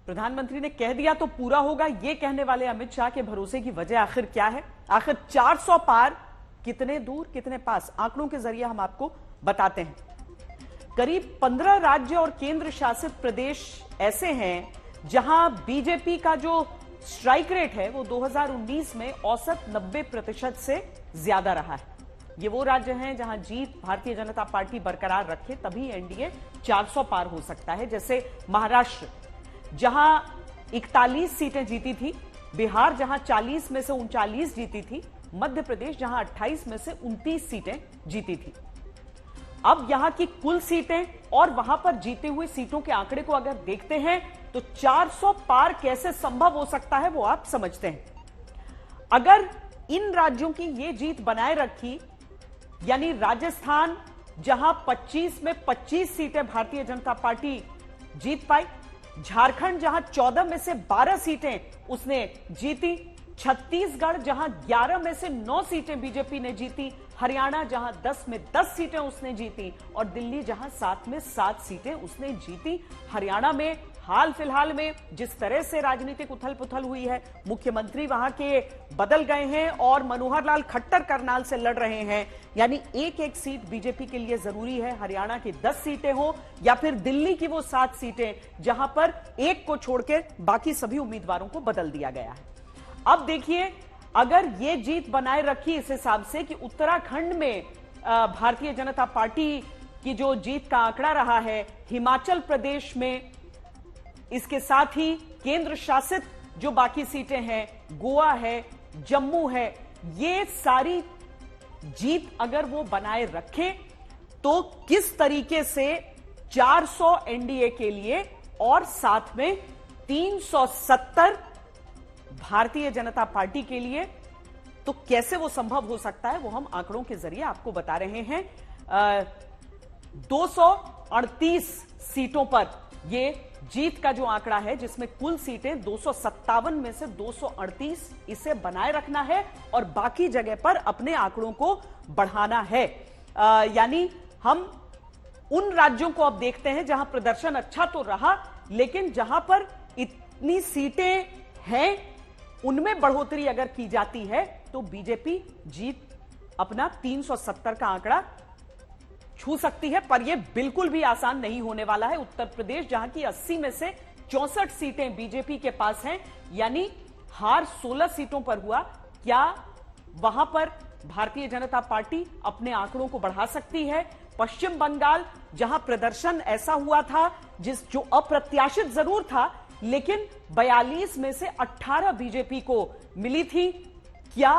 प्रधानमंत्री ने कह दिया तो पूरा होगा, ये कहने वाले अमित शाह के भरोसे की वजह आखिर क्या है? आखिर 400 पार कितने दूर कितने पास, आंकड़ों के जरिए हम आपको बताते हैं। करीब 15 राज्य और केंद्र शासित प्रदेश ऐसे हैं जहां बीजेपी का जो स्ट्राइक रेट है वो 2019 में औसत 90% से ज्यादा रहा है। ये वो राज्य हैं जहां जीत भारतीय जनता पार्टी बरकरार रखे तभी एनडीए 400 पार हो सकता है। जैसे महाराष्ट्र जहां 41 सीटें जीती थी, बिहार जहां 40 में से 39 जीती थी, मध्य प्रदेश जहां 28 में से 29 सीटें जीती थी। अब यहां की कुल सीटें और वहां पर जीते हुए सीटों के आंकड़े को अगर देखते हैं तो 400 पार कैसे संभव हो सकता है वो आप समझते हैं। अगर इन राज्यों की ये जीत बनाए रखी, यानी राजस्थान जहां 25 में 25 सीटें भारतीय जनता पार्टी जीत पाई, झारखंड जहां 14 में से 12 सीटें उसने जीती, छत्तीसगढ़ जहां 11 में से 9 सीटें बीजेपी ने जीती, हरियाणा जहां 10 में 10 सीटें उसने जीती और दिल्ली जहां 7 में 7 सीटें उसने जीती। हरियाणा में हाल फिलहाल में जिस तरह से राजनीतिक उथल पुथल हुई है, मुख्यमंत्री वहां के बदल गए हैं और मनोहर लाल खट्टर करनाल से लड़ रहे हैं, यानी एक एक सीट बीजेपी के लिए जरूरी है। हरियाणा की 10 सीटें हो या फिर दिल्ली की वो 7 सीटें जहां पर एक को छोड़कर बाकी सभी उम्मीदवारों को बदल दिया गया है। अब देखिए, अगर ये जीत बनाए रखी इस हिसाब से कि उत्तराखंड में भारतीय जनता पार्टी की जो जीत का आंकड़ा रहा है, हिमाचल प्रदेश में, इसके साथ ही केंद्र शासित जो बाकी सीटें हैं, गोवा है, जम्मू है, ये सारी जीत अगर वो बनाए रखे तो किस तरीके से 400 एनडीए के लिए और साथ में 370 भारतीय जनता पार्टी के लिए, तो कैसे वो संभव हो सकता है वो हम आंकड़ों के जरिए आपको बता रहे हैं। 238 सीटों पर ये जीत का जो आंकड़ा है, जिसमें कुल सीटें 257 में से 238, इसे बनाए रखना है और बाकी जगह पर अपने आंकड़ों को बढ़ाना है। यानी हम उन राज्यों को अब देखते हैं जहां प्रदर्शन अच्छा तो रहा, लेकिन जहां पर इतनी सीटें हैं उनमें बढ़ोतरी अगर की जाती है तो बीजेपी जीत अपना 370 का आंकड़ा छू सकती है। पर यह बिल्कुल भी आसान नहीं होने वाला है। उत्तर प्रदेश जहां की 80 में से 64 सीटें बीजेपी के पास हैं, यानी हार 16 सीटों पर हुआ, क्या वहां पर भारतीय जनता पार्टी अपने आंकड़ों को बढ़ा सकती है? पश्चिम बंगाल जहां प्रदर्शन ऐसा हुआ था जो अप्रत्याशित जरूर था, लेकिन 42 में से 18 बीजेपी को मिली थी, क्या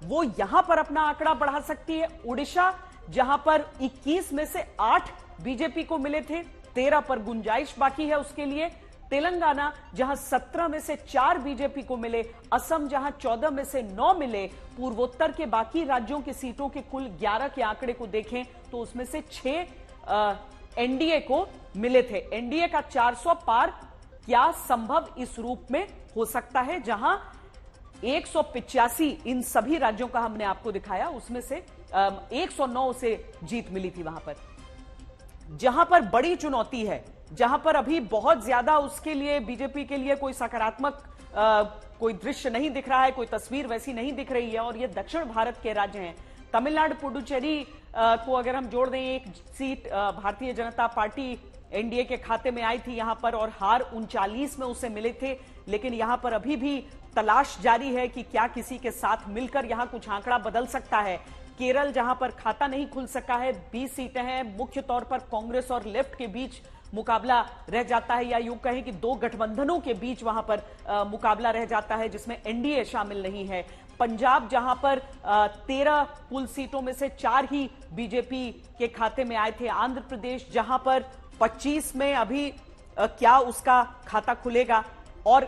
वो यहां पर अपना आंकड़ा बढ़ा सकती है? उड़ीसा जहां पर 21 में से 8 बीजेपी को मिले थे, 13 पर गुंजाइश बाकी है उसके लिए। तेलंगाना जहां 17 में से 4 बीजेपी को मिले, असम जहां 14 में से 9 मिले, पूर्वोत्तर के बाकी राज्यों की सीटों के कुल 11 के आंकड़े को देखें तो उसमें से 6 एनडीए को मिले थे। एनडीए का 400 पार क्या संभव इस रूप में हो सकता है, जहां 185 इन सभी राज्यों का हमने आपको दिखाया, उसमें से 109 से जीत मिली थी। वहां पर जहां पर बड़ी चुनौती है, जहां पर अभी बहुत ज्यादा उसके लिए बीजेपी के लिए कोई सकारात्मक कोई दृश्य नहीं दिख रहा है, कोई तस्वीर वैसी नहीं दिख रही है, और ये दक्षिण भारत के राज्य हैं। तमिलनाडु पुडुचेरी को अगर हम जोड़ दें, एक seat Bharatiya Janata party NDA के खाते में आई थी यहां पर, और हार 39 में उसे मिले थे, लेकिन यहां पर अभी भी तलाश जारी है कि क्या किसी के साथ मिलकर यहां कुछ आंकड़ा बदल सकता है। केरल जहां पर खाता नहीं खुल सका है, 20 सीटें हैं, मुख्य तौर पर कांग्रेस और लेफ्ट के बीच मुकाबला रह जाता है, या यूं कहें कि दो गठबंधनों के बीच वहां पर मुकाबला रह जाता है जिसमें एनडीए शामिल नहीं है। पंजाब जहां पर 13 कुल सीटों में से 4 ही बीजेपी के खाते में आए थे। आंध्र प्रदेश जहां पर 25 में अभी क्या उसका खाता खुलेगा, और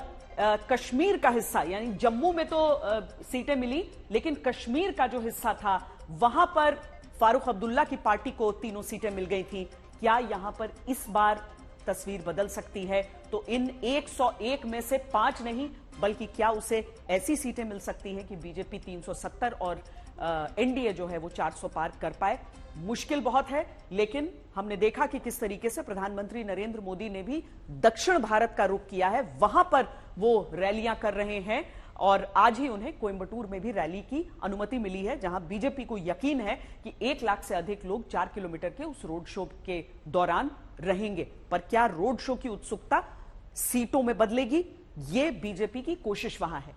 कश्मीर का हिस्सा, यानी जम्मू में तो सीटें मिली, लेकिन कश्मीर का जो हिस्सा था वहां पर फारूक अब्दुल्ला की पार्टी को 3 सीटें मिल गई थी। क्या यहां पर इस बार तस्वीर बदल सकती है? तो इन 101 में से 5 नहीं, बल्कि क्या उसे ऐसी सीटें मिल सकती हैं कि बीजेपी 370 और एनडीए जो है वो 400 पार कर पाए। मुश्किल बहुत है, लेकिन हमने देखा कि किस तरीके से प्रधानमंत्री नरेंद्र मोदी ने भी दक्षिण भारत का रुख किया है, वहां पर वो रैलियां कर रहे हैं और आज ही उन्हें कोयंबटूर में भी रैली की अनुमति मिली है, जहां बीजेपी को यकीन है कि 1 लाख से अधिक लोग 4 किलोमीटर के उस रोड शो के दौरान रहेंगे। पर क्या रोड शो की उत्सुकता सीटों में बदलेगी? ये बीजेपी की कोशिश वहां है।